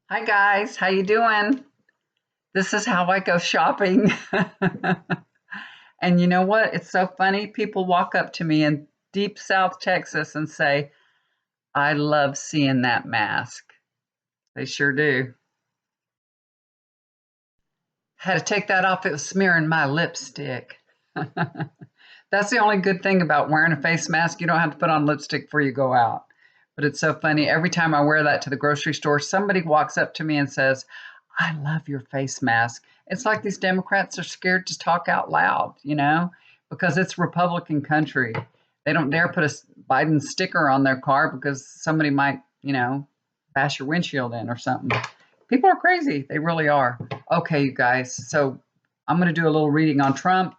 Hi guys, how you doing? This is how I go shopping. And you know what? It's so funny. People walk up to me in deep South Texas and say, "I love seeing that mask." They sure do. Had to take that off. It was smearing my lipstick. That's the only good thing about wearing a face mask. You don't have to put on lipstick before you go out. But it's so funny. Every time I wear that to the grocery store, somebody walks up to me and says, "I love your face mask." It's like these Democrats are scared to talk out loud, because it's Republican country. They don't dare put a Biden sticker on their car because somebody might, bash your windshield in or something. People are crazy. They really are. Okay, you guys. So I'm going to do a little reading on Trump.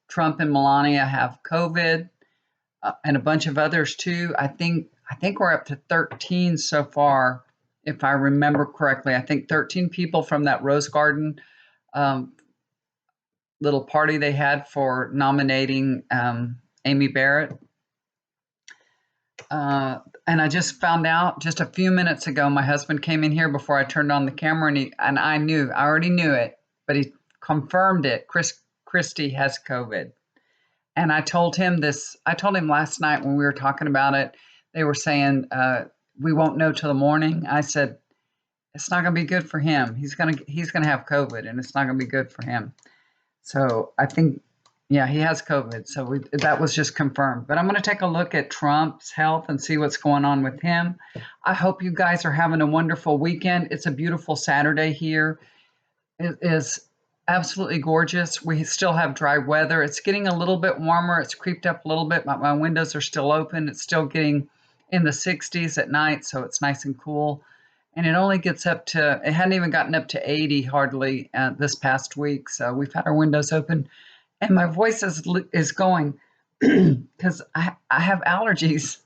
Trump and Melania have COVID, and a bunch of others too. I think we're up to 13 so far, if I remember correctly. I think 13 people from that Rose Garden um, little party they had for nominating Amy Barrett. And I just found out just a few minutes ago. My husband came in here before I turned on the camera, and I already knew it, but he confirmed it. Christie has COVID. And I told him this. I told him last night when we were talking about it. They were saying we won't know till the morning. I said it's not going to be good for him. He's gonna have COVID, and it's not going to be good for him. So I think, yeah, he has COVID. So that was just confirmed. But I'm going to take a look at Trump's health and see what's going on with him. I hope you guys are having a wonderful weekend. It's a beautiful Saturday here. It is absolutely gorgeous. We still have dry weather. It's getting a little bit warmer. It's creeped up a little bit, but my windows are still open. It's still getting in the 60s at night, so it's nice and cool. And it only gets up to, it hadn't even gotten up to 80 hardly this past week. So we've had our windows open, and my voice is going because I have allergies.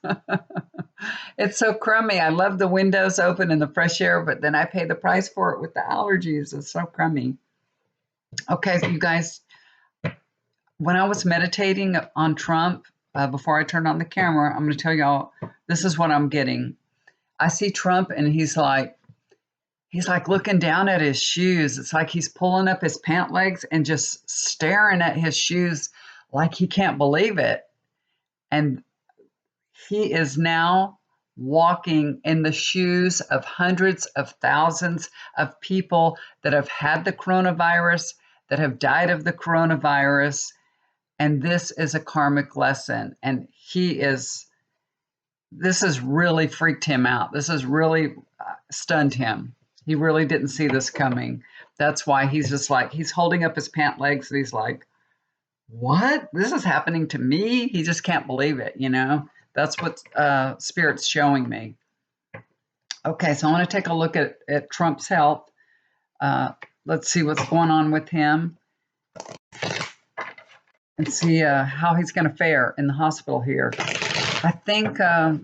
It's so crummy. I love the windows open and the fresh air, but then I pay the price for it with the allergies. It's so crummy. Okay, so you guys, when I was meditating on Trump before I turned on the camera, I'm going to tell y'all this is what I'm getting. I see Trump and he's like looking down at his shoes. It's like he's pulling up his pant legs and just staring at his shoes like he can't believe it. And he is now walking in the shoes of hundreds of thousands of people that have had the coronavirus, that have died of the coronavirus. And this is a karmic lesson. And this has really freaked him out. This has really stunned him. He really didn't see this coming. That's why he's just like, he's holding up his pant legs and he's like, what? This is happening to me? He just can't believe it. That's what Spirit's showing me. Okay, so I want to take a look at Trump's health. Let's see what's going on with him and see how he's going to fare in the hospital here. I think I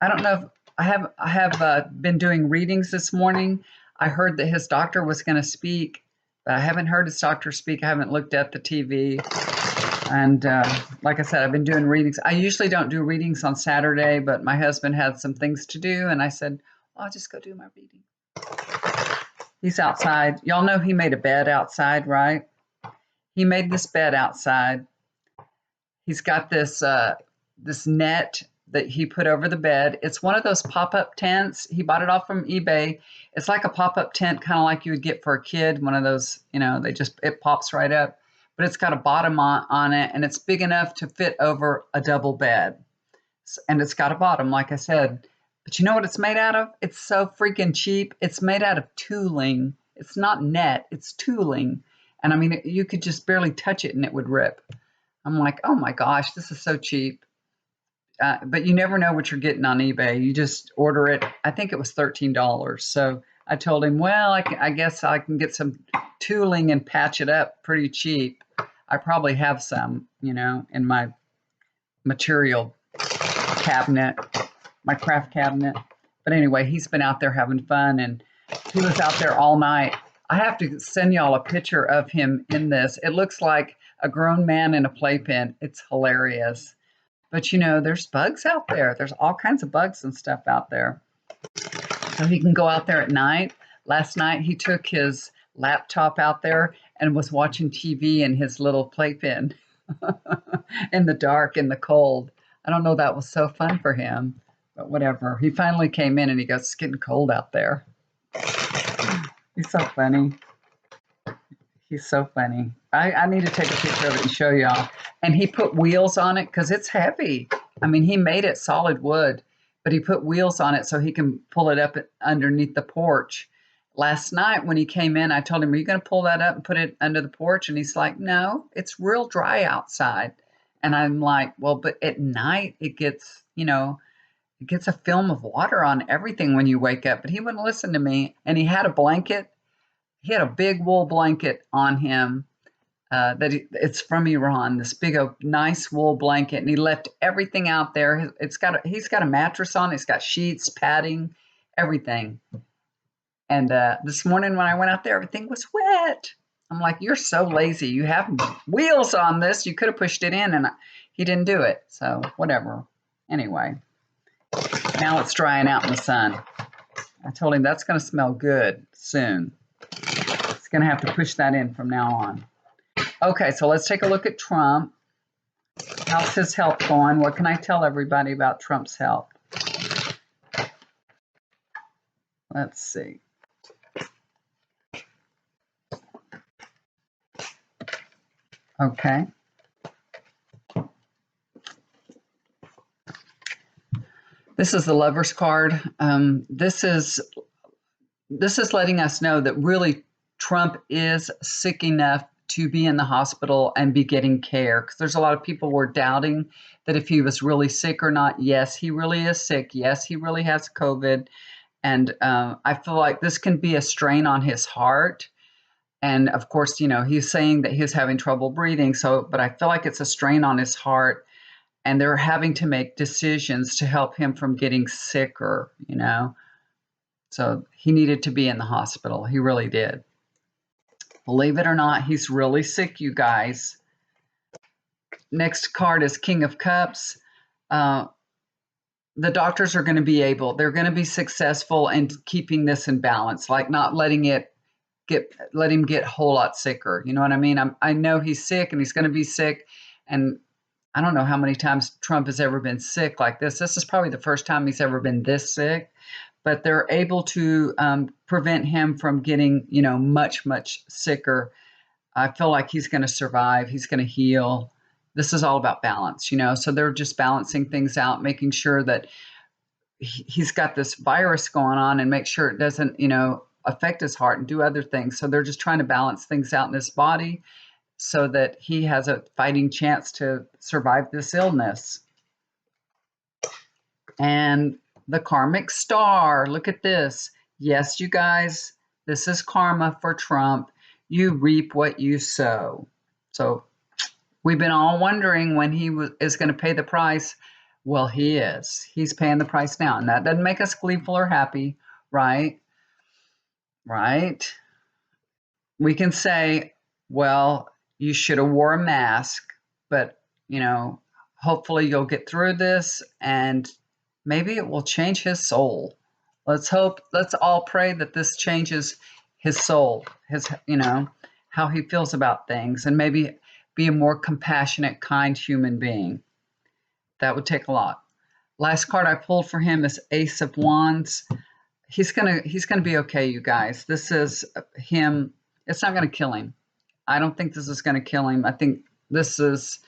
don't know if I have been doing readings this morning. I heard that his doctor was going to speak, but I haven't heard his doctor speak. I haven't looked at the TV. And like I said, I've been doing readings. I usually don't do readings on Saturday, but my husband had some things to do, and I said, well, I'll just go do my reading. He's outside. Y'all know he made a bed outside, right? He made this bed outside. He's got this net that he put over the bed. It's one of those pop-up tents. He bought it off from eBay. It's like a pop-up tent, kind of like you would get for a kid. One of those, it pops right up. But it's got a bottom on it, and it's big enough to fit over a double bed. And it's got a bottom, like I said. But you know what it's made out of? It's so freaking cheap. It's made out of tooling. It's not net, it's tooling. And I mean, you could just barely touch it and it would rip. I'm like, oh my gosh, this is so cheap. But you never know what you're getting on eBay. You just order it. I think it was $13. So I told him, well, I guess I can get some tooling and patch it up pretty cheap. I probably have some, in my material cabinet, my craft cabinet. But anyway, he's been out there having fun, and he was out there all night. I have to send y'all a picture of him in this. It looks like a grown man in a playpen. It's hilarious. But there's bugs out there. There's all kinds of bugs and stuff out there. so he can go out there at night. Last night, he took his laptop out there and was watching TV in his little playpen in the dark, in the cold. I don't know, that was so fun for him, but whatever. He finally came in and he goes, "It's getting cold out there." He's so funny. He's so funny. I need to take a picture of it and show y'all. And he put wheels on it because it's heavy. I mean, he made it solid wood, but he put wheels on it so he can pull it up underneath the porch. Last night when he came in, I told him, "Are you going to pull that up and put it under the porch?" And he's like, "No, it's real dry outside." And I'm like, "Well, but at night it gets, it gets a film of water on everything when you wake up." But he wouldn't listen to me. And he had a blanket. He had a big wool blanket on him it's from Iran, this big, nice wool blanket. And he left everything out there. He's got a mattress on. It's got sheets, padding, everything. And this morning when I went out there, everything was wet. I'm like, "You're so lazy. You have wheels on this. You could have pushed it in." And he didn't do it. So whatever. Anyway, now it's drying out in the sun. I told him that's going to smell good soon. It's going to have to push that in from now on. Okay, so let's take a look at Trump. How's his health going? What can I tell everybody about Trump's health? Let's see. Okay. This is the Lover's card. This is letting us know that really Trump is sick enough to be in the hospital and be getting care. Because there's a lot of people who were doubting that if he was really sick or not. Yes, he really is sick. Yes, he really has COVID. And I feel like this can be a strain on his heart. And of course, he's saying that he's having trouble breathing. But I feel like it's a strain on his heart. And they're having to make decisions to help him from getting sicker, So he needed to be in the hospital. He really did. Believe it or not, he's really sick, you guys. Next card is King of Cups. The doctors are going to they're going to be successful in keeping this in balance, like not let him get a whole lot sicker. You know what I mean? I know he's sick and he's going to be sick. And I don't know how many times Trump has ever been sick like this. This is probably the first time he's ever been this sick. But they're able to prevent him from getting, much, much sicker. I feel like he's going to survive. He's going to heal. This is all about balance, So they're just balancing things out, making sure that he's got this virus going on and make sure it doesn't, affect his heart and do other things. So they're just trying to balance things out in his body so that he has a fighting chance to survive this illness. And the karmic star, look at this. Yes, you guys, this is karma for Trump. You reap what you sow. So we've been all wondering when he is going to pay the price. Well, he is. He's paying the price now. And that doesn't make us gleeful or happy, right? Right? We can say, well, you should have wore a mask, but, hopefully you'll get through this and maybe it will change his soul. Let's all pray that this changes his soul, how he feels about things, and maybe be a more compassionate, kind human being. That would take a lot. Last card I pulled for him is Ace of Wands. He's gonna be okay, you guys. This is him. It's not gonna kill him. I don't think this is gonna kill him. I think this is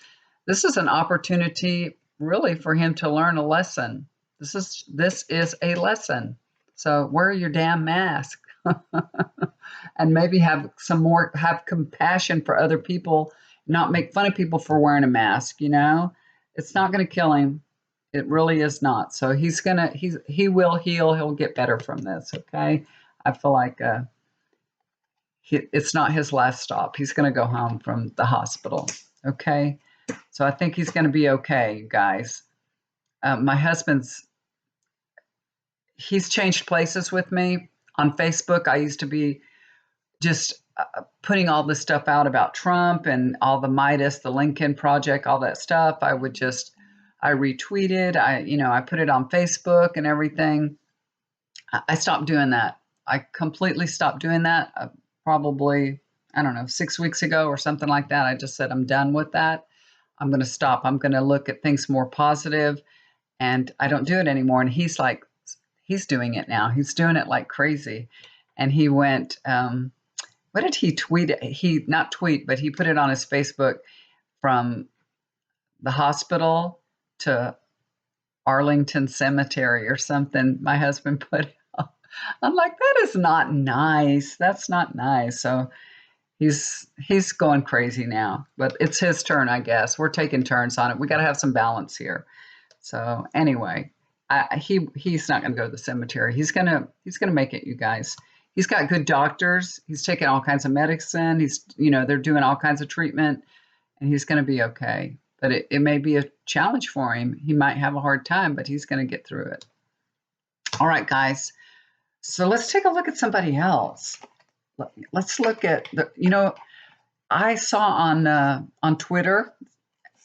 an opportunity really for him to learn a lesson. This is a lesson. So wear your damn mask and maybe have compassion for other people, not make fun of people for wearing a mask, It's not going to kill him. It really is not. So he will heal. He'll get better from this, okay? I feel like it's not his last stop. He's going to go home from the hospital, okay? So I think he's going to be okay, you guys. My husband's he's changed places with me. On Facebook, I used to be just putting all this stuff out about Trump and all the Midas, the Lincoln Project, all that stuff. I retweeted, I put it on Facebook and everything. I stopped doing that. I completely stopped doing that probably, I don't know, 6 weeks ago or something like that. I just said, I'm done with that. I'm going to stop. I'm going to look at things more positive, and I don't do it anymore. And he's like, he's doing it now. He's doing it like crazy. And he went, what did he tweet? He not tweet, but he put it on his Facebook from the hospital to Arlington Cemetery or something. My husband put it up. I'm like, that is not nice. That's not nice. So he's going crazy now, but it's his turn, I guess. We're taking turns on it. We got to have some balance here. So anyway, he's not going to go to the cemetery. He's gonna make it, you guys. He's got good doctors. He's taking all kinds of medicine. They're doing all kinds of treatment, and he's going to be okay. But it may be a challenge for him. He might have a hard time, but he's going to get through it. All right, guys. So let's take a look at somebody else. Let's look at I saw on Twitter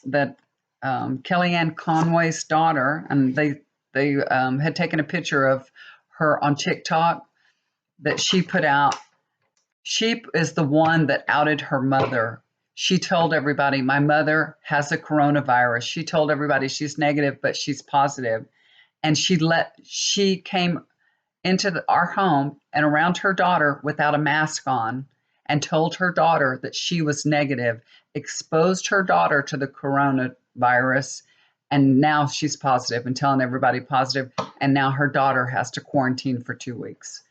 that Kellyanne Conway's daughter, and they had taken a picture of her on TikTok that she put out. She is the one that outed her mother. She told everybody, my mother has a coronavirus. She told everybody she's negative, but she's positive. And she came into our home and around her daughter without a mask on and told her daughter that she was negative, exposed her daughter to the coronavirus, and now she's positive and telling everybody positive, and now her daughter has to quarantine for 2 weeks.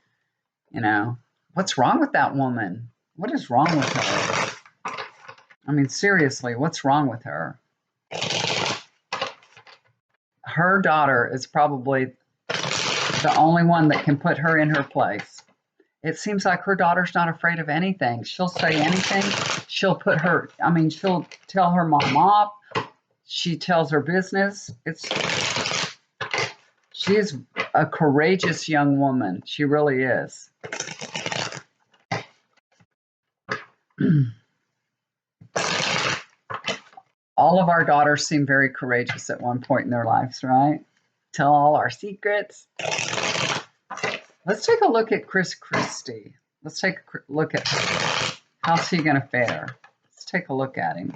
What's wrong with that woman? What is wrong with her? I mean, seriously, what's wrong with her? Her daughter is probably the only one that can put her in her place. It seems like her daughter's not afraid of anything. She'll say anything. She'll tell her mom off. She tells her business. She is a courageous young woman. She really is. All of our daughters seem very courageous at one point in their lives, right? Tell all our secrets. Let's take a look at Christie. Let's take a look at how's he going to fare. Let's take a look at him.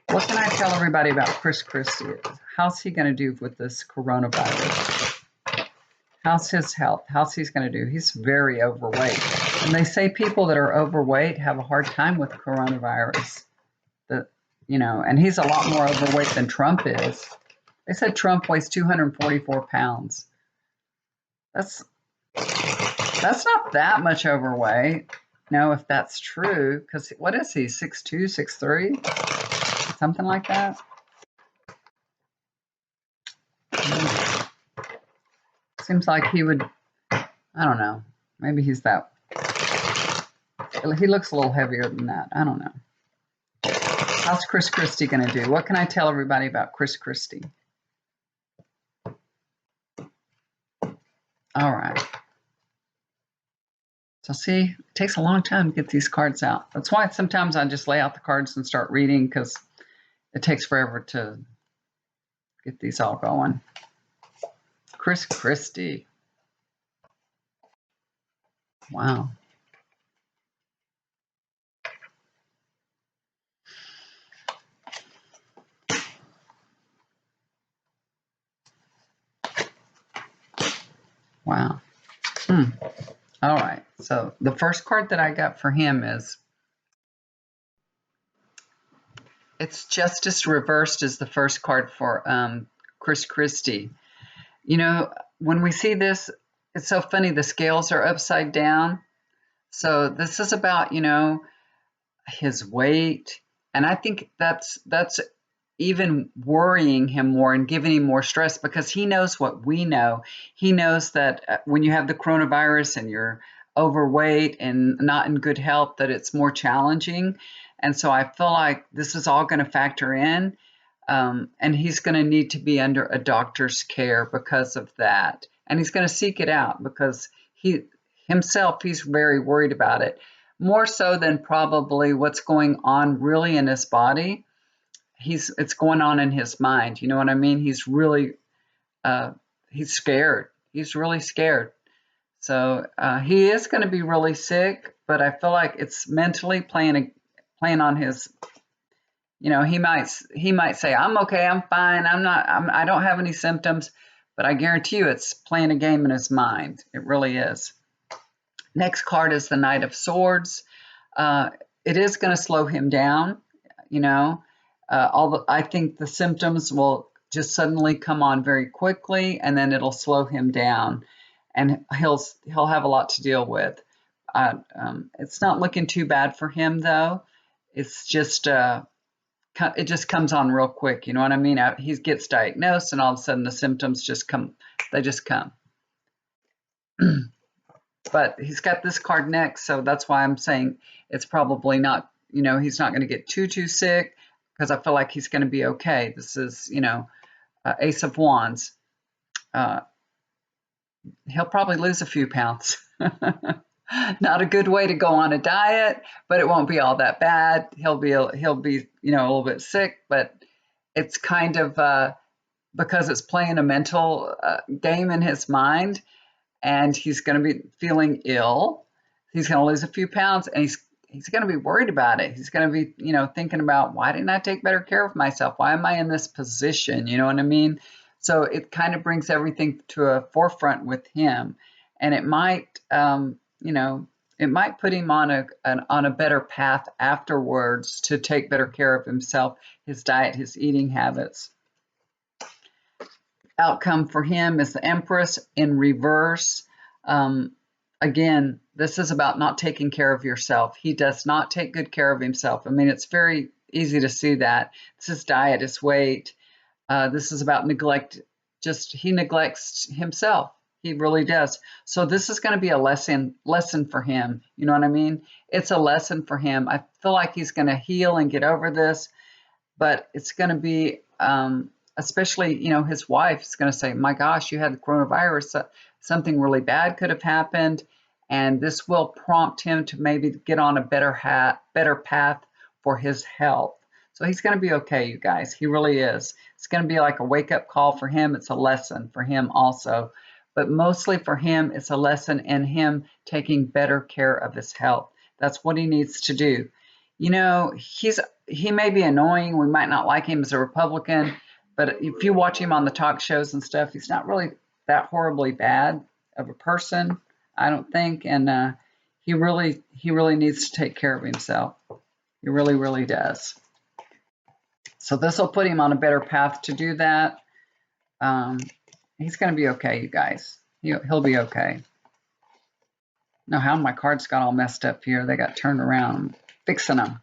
What can I tell everybody about Christie? How's he going to do with this coronavirus? How's his health? How's he going to do? He's very overweight. And they say people that are overweight have a hard time with coronavirus. And he's a lot more overweight than Trump is. They said Trump weighs 244 pounds. That's not that much overweight. No, if that's true, because what is he, 6'2", 6'3", something like that? Seems like he would, I don't know, maybe he's that, he looks a little heavier than that. I don't know. How's Christie going to do? What can I tell everybody about Christie? All right. So see, it takes a long time to get these cards out. That's why sometimes I just lay out the cards and start reading, because it takes forever to get these all going. Christie. Wow. Wow. All right. So the first card that I got for him is, it's Justice reversed is the first card for Christie. When we see this, it's so funny. The scales are upside down. So this is about, his weight. And I think that's even worrying him more and giving him more stress, because he knows what we know. He knows that when you have the coronavirus and you're overweight and not in good health, that it's more challenging. And so I feel like this is all going to factor in. And he's going to need to be under a doctor's care because of that. And he's going to seek it out because he's very worried about it, more so than probably what's going on really in his body. It's going on in his mind. You know what I mean? He's really, he's scared. He's really scared. So he is going to be really sick, but I feel like it's mentally playing on his. He might say, "I'm okay, I'm fine, I don't have any symptoms," but I guarantee you, it's playing a game in his mind. It really is. Next card is the Knight of Swords. Uh, it is going to slow him down. You know, I think the symptoms will just suddenly come on very quickly, and then it'll slow him down, and he'll have a lot to deal with. It's not looking too bad for him though. It's just it just comes on real quick. You know what I mean? He gets diagnosed, and all of a sudden the symptoms just come. They just come. But he's got this card next, so that's why I'm saying it's probably not. He's not going to get too sick, because I feel like he's going to be okay. This is, Ace of Wands. He'll probably lose a few pounds. Not a good way to go on a diet, but it won't be all that bad. He'll be a little bit sick, but it's kind of because it's playing a mental game in his mind, and he's going to be feeling ill. He's going to lose a few pounds, and he's going to be worried about it. He's going to be, thinking about, why didn't I take better care of myself? Why am I in this position? You know what I mean? So it kind of brings everything to a forefront with him, and it might, it might put him on a better path afterwards to take better care of himself, his diet, his eating habits. Outcome for him is the Empress in reverse. Again, this is about not taking care of yourself. He does not take good care of himself. I mean, it's very easy to see that. It's his diet, his weight. This is about neglect. He neglects himself. He really does. So this is going to be a lesson for him. You know what I mean? It's a lesson for him. I feel like he's going to heal and get over this, but it's going to be, especially, his wife is going to say, "My gosh, you had the coronavirus. Something really bad could have happened." And this will prompt him to maybe get on a better path for his health. So he's going to be okay, you guys. He really is. It's going to be like a wake-up call for him. It's a lesson for him also. But mostly for him, it's a lesson in him taking better care of his health. That's what he needs to do. He may be annoying. We might not like him as a Republican, but if you watch him on the talk shows and stuff, he's not really that horribly bad of a person, I don't think. And he really needs to take care of himself. He really, really does. So this will put him on a better path to do that. He's going to be okay, you guys. He'll be okay. Now, how my cards got all messed up here. They got turned around. I'm fixing them.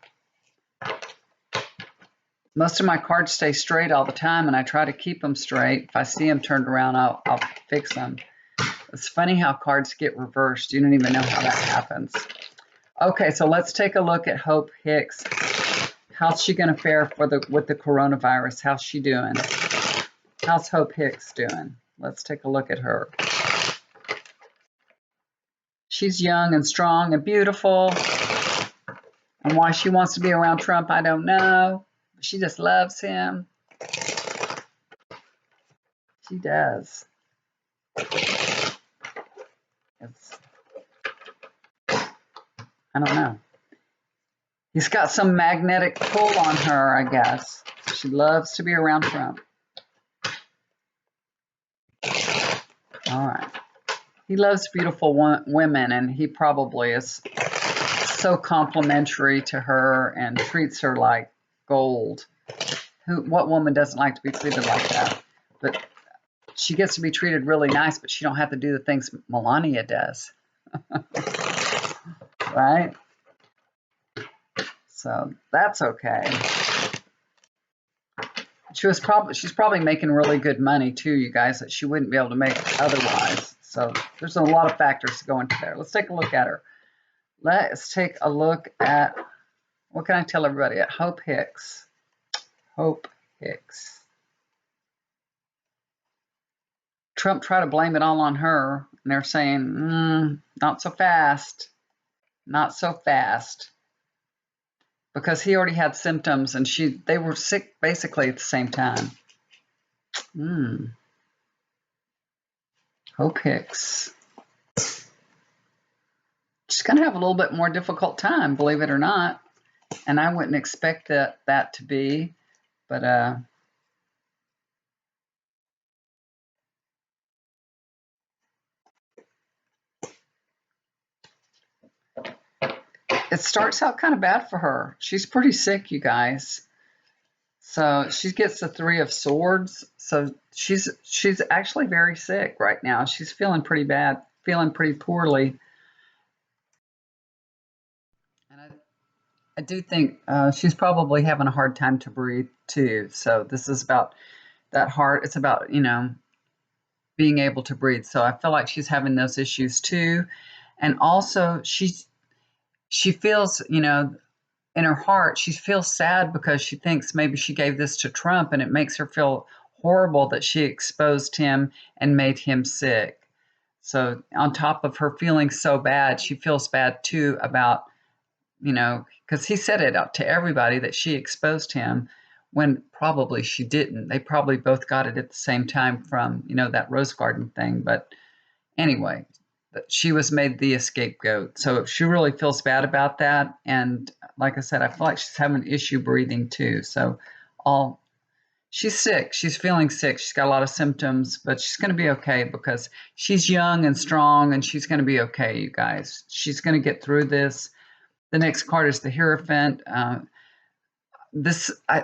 Most of my cards stay straight all the time, and I try to keep them straight. If I see them turned around, I'll fix them. It's funny how cards get reversed. You don't even know how that happens. Okay, so let's take a look at Hope Hicks. How's she going to fare with the coronavirus? How's she doing? How's Hope Hicks doing? Let's take a look at her. She's young and strong and beautiful. And why she wants to be around Trump, I don't know. She just loves him. She does. I don't know. He's got some magnetic pull on her, I guess. She loves to be around Trump. All right. He loves beautiful women, and he probably is so complimentary to her and treats her like gold. What woman doesn't like to be treated like that? But she gets to be treated really nice, but she don't have to do the things Melania does. Right? So that's okay. She's probably making really good money too, you guys, that she wouldn't be able to make otherwise. So there's a lot of factors to go into there. Let's take a look at her. Let's take a look at, what can I tell everybody? At Hope Hicks. Hope Hicks. Trump tried to blame it all on her, and they're saying, not so fast. Not so fast. Because he already had symptoms, and they were sick basically at the same time. Hope Hicks. she's going to have a little bit more difficult time, believe it or not. And I wouldn't expect that to be, but it starts out kind of bad for her. She's pretty sick, you guys. So she gets the Three of Swords. So she's actually very sick right now. She's feeling pretty bad, feeling pretty poorly. And I do think she's probably having a hard time to breathe too. So this is about that heart. It's about, being able to breathe. So I feel like she's having those issues too. And also she feels, in her heart, she feels sad because she thinks maybe she gave this to Trump and it makes her feel horrible that she exposed him and made him sick. So on top of her feeling so bad, she feels bad too about, because he said it out to everybody that she exposed him when probably she didn't. They probably both got it at the same time from, that Rose Garden thing. But anyway, she was made the scapegoat. So she really feels bad about that. And like I said, I feel like she's having an issue breathing too. So she's sick. She's feeling sick. She's got a lot of symptoms, but she's going to be okay because she's young and strong and she's going to be okay, you guys. She's going to get through this. The next card is the Hierophant.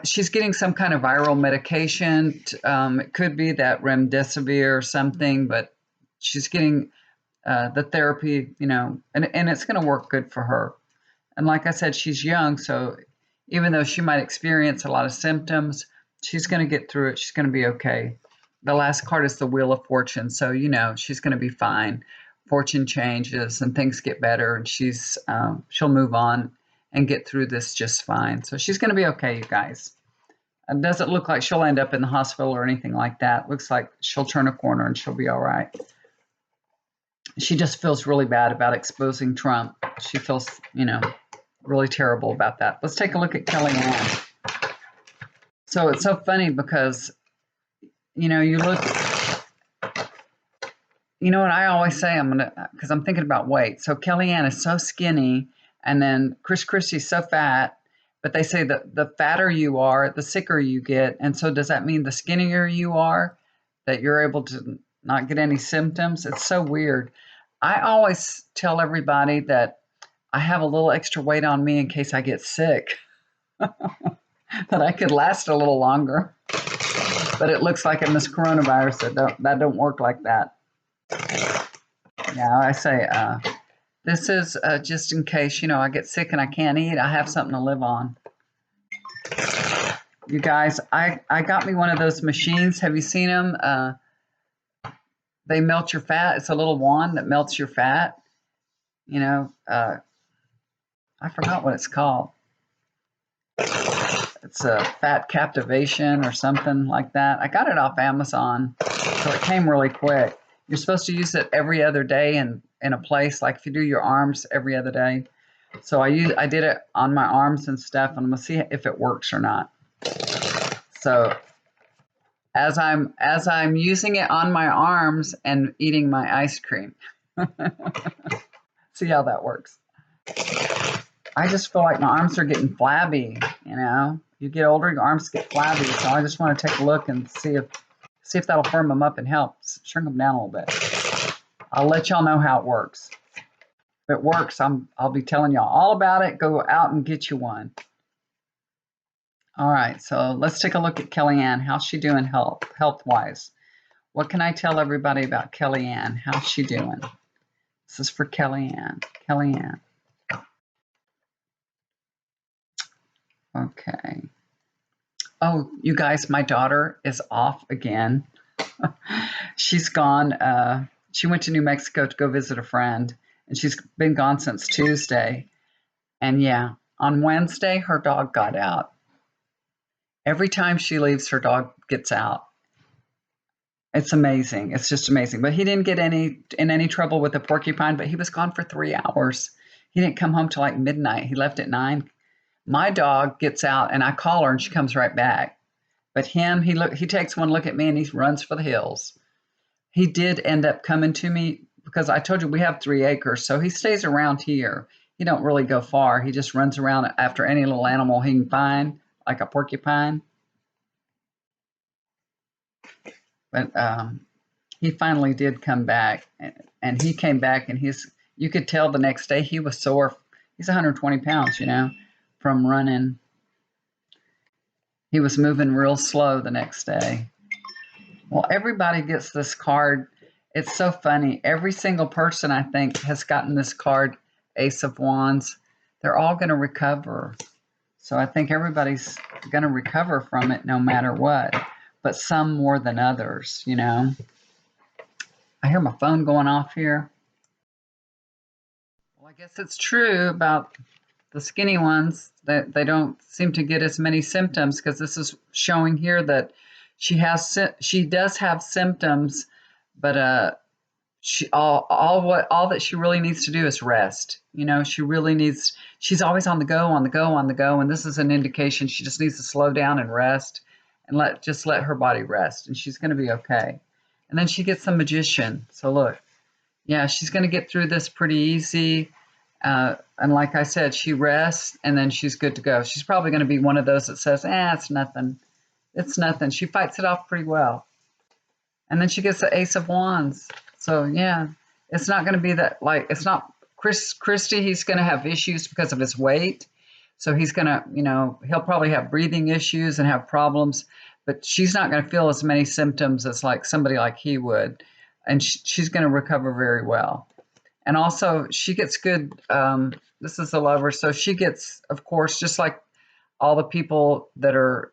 She's getting some kind of viral medication. It could be that remdesivir or something, but she's getting the therapy, and it's going to work good for her. And like I said, she's young, so even though she might experience a lot of symptoms, she's going to get through it. She's going to be okay. The last card is the Wheel of Fortune, so she's going to be fine. Fortune changes and things get better, and she'll move on and get through this just fine. So she's going to be okay, you guys. It doesn't look like she'll end up in the hospital or anything like that. It looks like she'll turn a corner and she'll be all right. She just feels really bad about exposing Trump. She feels, really terrible about that. Let's take a look at Kellyanne. So it's so funny because, you look, what I always say, because I'm thinking about weight. So Kellyanne is so skinny, and then Christie's so fat, but they say that the fatter you are, the sicker you get. And so does that mean the skinnier you are, that you're able to not get any symptoms? It's so weird. I always tell everybody that I have a little extra weight on me in case I get sick, that I could last a little longer. But it looks like in this coronavirus that don't work like that. Yeah, I say this is just in case, I get sick and I can't eat. I have something to live on. You guys, I got me one of those machines. Have you seen them? They melt your fat. It's a little wand that melts your fat. I forgot what it's called. It's a fat captivation or something like that. I got it off Amazon, so it came really quick. You're supposed to use it every other day in a place, like if you do your arms every other day. So I did it on my arms and stuff, and I'm gonna see if it works or not. So as I'm using it on my arms and eating my ice cream. See how that works. I just feel like my arms are getting flabby, You get older, your arms get flabby, so I just want to take a look and see if that'll firm them up and help shrink them down a little bit. I'll let y'all know how it works. If it works, I'll be telling y'all all about it. Go out and get you one. All right, so let's take a look at Kellyanne. How's she doing health-wise? What can I tell everybody about Kellyanne? How's she doing? This is for Kellyanne. Kellyanne. Okay. Oh, you guys, my daughter is off again. She's gone. She went to New Mexico to go visit a friend, and she's been gone since Tuesday. And yeah, on Wednesday, her dog got out. Every time she leaves, her dog gets out. It's amazing. It's just amazing. But he didn't get in any trouble with the porcupine, but he was gone for 3 hours. He didn't come home till like midnight. He left at 9. My dog gets out, and I call her, and she comes right back. But he takes one look at me, and he runs for the hills. He did end up coming to me because I told you we have 3 acres, so he stays around here. He don't really go far. He just runs around after any little animal he can find, like a porcupine. But he finally did come back, and he came back, and you could tell the next day he was sore. He's 120 pounds, from running. He was moving real slow the next day. Well, everybody gets this card. It's so funny. Every single person, I think, has gotten this card, Ace of Wands. They're all going to recover. So I think everybody's going to recover from it no matter what, but some more than others, I hear my phone going off here. Well, I guess it's true about the skinny ones that they don't seem to get as many symptoms, because this is showing here that she does have symptoms, but all that she really needs to do is rest. She's always on the go, and this is an indication she just needs to slow down and rest and let her body rest, and she's going to be okay. And then she gets the Magician. So look, yeah, she's going to get through this pretty easy. And like I said, she rests and then she's good to go. She's probably going to be one of those that says, it's nothing. It's nothing. She fights it off pretty well. And then she gets the Ace of Wands. So yeah, it's not going to be that, it's not Christie. He's going to have issues because of his weight. So he's going to, he'll probably have breathing issues and have problems, but she's not going to feel as many symptoms as somebody like he would. And she's going to recover very well. And also she gets good, this is the Lover. So she gets, of course, just like all the people that are,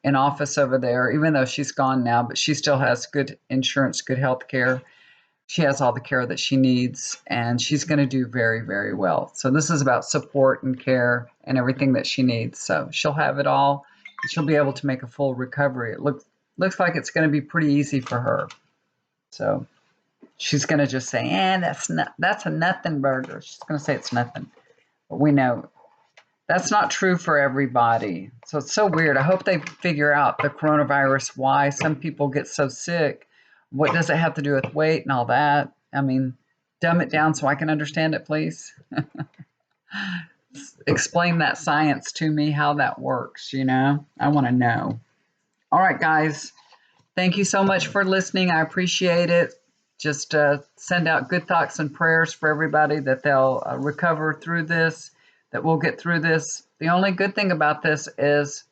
in office over there, even though she's gone now, but she still has good insurance, good health care. She has all the care that she needs, and she's going to do very, very well. So this is about support and care and everything that she needs. So she'll have it all. And she'll be able to make a full recovery. It looks like it's going to be pretty easy for her. So she's going to just say, that's a nothing burger. She's going to say it's nothing. But we know that's not true for everybody. So it's so weird. I hope they figure out the coronavirus, why some people get so sick. What does it have to do with weight and all that? I mean, dumb it down so I can understand it, please. Explain that science to me, how that works, I want to know. All right, guys. Thank you so much for listening. I appreciate it. Just send out good thoughts and prayers for everybody that they'll recover through this, that we'll get through this. The only good thing about this is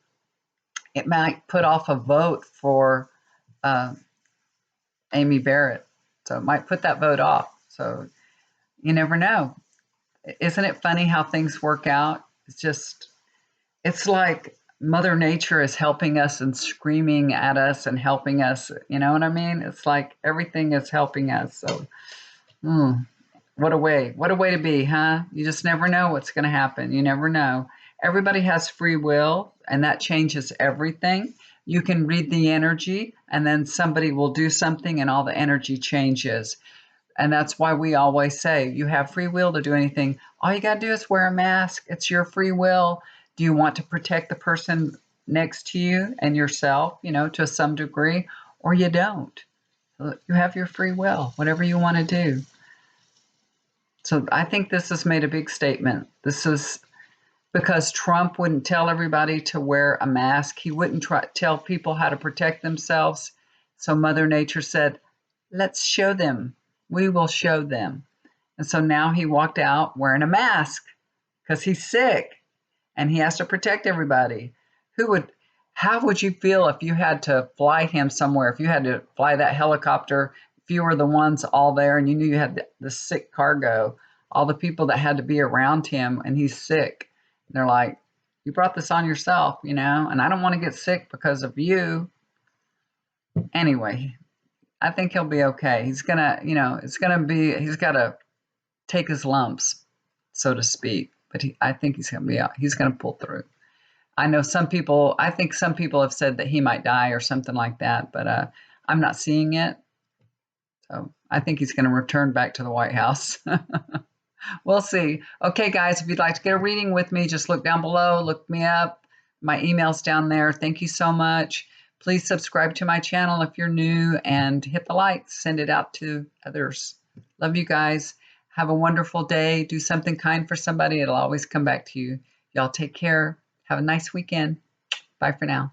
it might put off a vote for Amy Barrett. So it might put that vote off. So you never know. Isn't it funny how things work out? It's like Mother Nature is helping us and screaming at us and helping us. You know what I mean? It's like everything is helping us. So what a way to be, huh? You just never know what's going to happen. You never know. Everybody has free will, and that changes everything. You can read the energy, and then somebody will do something and all the energy changes. And that's why we always say you have free will to do anything. All you got to do is wear a mask. It's your free will. Do you want to protect the person next to you and yourself, to some degree, or you don't? You have your free will, whatever you want to do. So I think this has made a big statement. This is because Trump wouldn't tell everybody to wear a mask. He wouldn't tell people how to protect themselves. So Mother Nature said, let's show them. We will show them. And so now he walked out wearing a mask because he's sick and he has to protect everybody. How would you feel if you had to fly him somewhere, if you had to fly that helicopter, if you were the ones all there and you knew you had the sick cargo, all the people that had to be around him and he's sick? They're like, you brought this on yourself, and I don't want to get sick because of you. Anyway, I think he'll be okay. He's he's got to take his lumps, so to speak. But I think he's going to pull through. I think some people have said that he might die or something like that, but I'm not seeing it. So I think he's going to return back to the White House. We'll see. Okay, guys, if you'd like to get a reading with me, just look down below, look me up. My email's down there. Thank you so much. Please subscribe to my channel if you're new and hit the like, send it out to others. Love you guys. Have a wonderful day. Do something kind for somebody. It'll always come back to you. Y'all take care. Have a nice weekend. Bye for now.